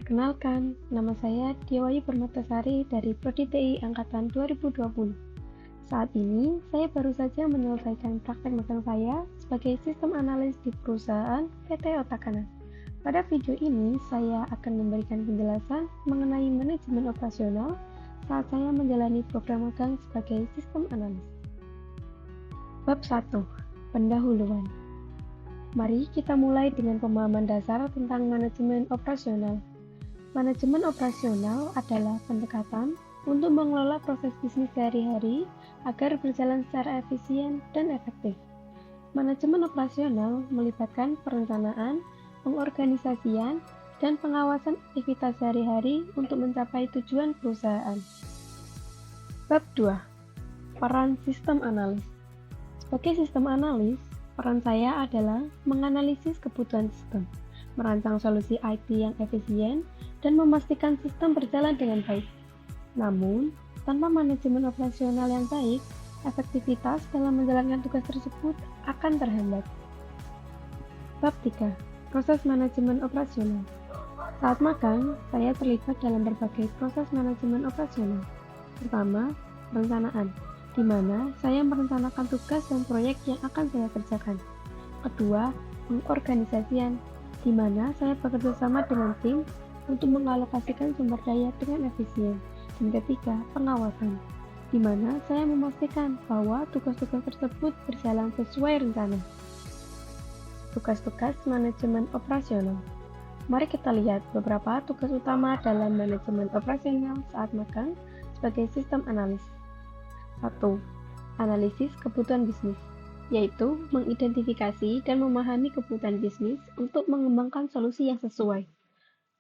Perkenalkan, nama saya Diawayu Permatasari dari Prodi TI Angkatan 2020. Saat ini, saya baru saja menyelesaikan praktek magang saya sebagai sistem analis di perusahaan PT Otakana. Pada video ini, saya akan memberikan penjelasan mengenai manajemen operasional saat saya menjalani program magang sebagai sistem analis. Bab 1. Pendahuluan. Mari kita mulai dengan pemahaman dasar tentang manajemen operasional. Manajemen operasional adalah pendekatan untuk mengelola proses bisnis sehari-hari agar berjalan secara efisien dan efektif. Manajemen operasional melibatkan perencanaan, pengorganisasian, dan pengawasan aktivitas sehari-hari untuk mencapai tujuan perusahaan. Bab 2. Peran sistem analis. Sebagai sistem analis, peran saya adalah menganalisis kebutuhan sistem, merancang solusi IT yang efisien, dan memastikan sistem berjalan dengan baik. Namun, tanpa manajemen operasional yang baik, efektivitas dalam menjalankan tugas tersebut akan terhambat. Bab 3. Proses manajemen operasional. Saat magang, saya terlibat dalam berbagai proses manajemen operasional. Pertama, perencanaan, di mana saya merencanakan tugas dan proyek yang akan saya kerjakan. Kedua, pengorganisasian, di mana saya bekerja sama dengan tim untuk mengalokasikan sumber daya dengan efisien. Dan ketiga, pengawasan, di mana saya memastikan bahwa tugas-tugas tersebut berjalan sesuai rencana. Tugas-tugas manajemen operasional. Mari kita lihat beberapa tugas utama dalam manajemen operasional saat magang sebagai sistem analis. 1. Analisis kebutuhan bisnis, yaitu mengidentifikasi dan memahami kebutuhan bisnis untuk mengembangkan solusi yang sesuai.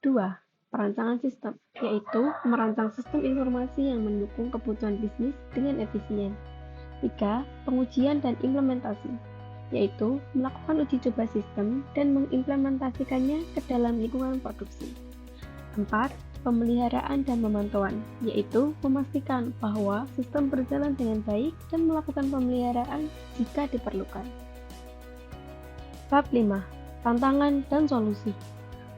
2. Perancangan sistem, yaitu merancang sistem informasi yang mendukung kebutuhan bisnis dengan efisien. 3. Pengujian dan implementasi, yaitu melakukan uji coba sistem dan mengimplementasikannya ke dalam lingkungan produksi. 4. Pemeliharaan dan pemantauan, yaitu memastikan bahwa sistem berjalan dengan baik dan melakukan pemeliharaan jika diperlukan. Bab 5. Tantangan dan solusi.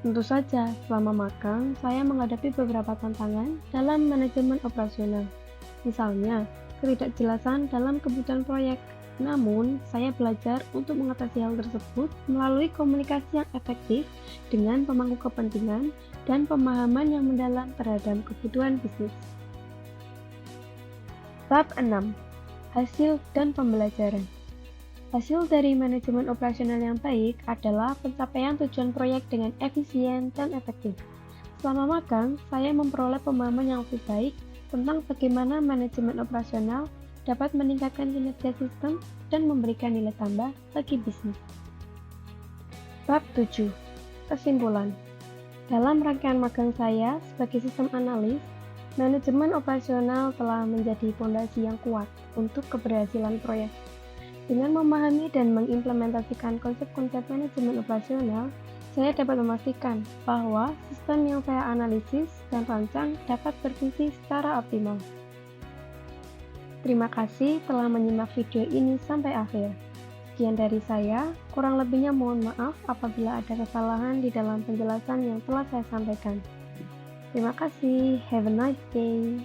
Tentu saja, selama magang, saya menghadapi beberapa tantangan dalam manajemen operasional. Misalnya, ketidakjelasan dalam kebutuhan proyek. Namun, saya belajar untuk mengatasi hal tersebut melalui komunikasi yang efektif dengan pemangku kepentingan dan pemahaman yang mendalam terhadap kebutuhan bisnis. Bab 6. Hasil dan pembelajaran. Hasil dari manajemen operasional yang baik adalah pencapaian tujuan proyek dengan efisien dan efektif. Selama magang, saya memperoleh pemahaman yang lebih baik tentang bagaimana manajemen operasional dapat meningkatkan kinerja sistem dan memberikan nilai tambah bagi bisnis. Bab 7. Kesimpulan. Dalam rangkaian magang saya sebagai sistem analis, manajemen operasional telah menjadi fondasi yang kuat untuk keberhasilan proyek. Dengan memahami dan mengimplementasikan konsep-konsep manajemen operasional, saya dapat memastikan bahwa sistem yang saya analisis dan rancang dapat berfungsi secara optimal. Terima kasih telah menyimak video ini sampai akhir. Sekian dari saya, kurang lebihnya mohon maaf apabila ada kesalahan di dalam penjelasan yang telah saya sampaikan. Terima kasih, have a nice day.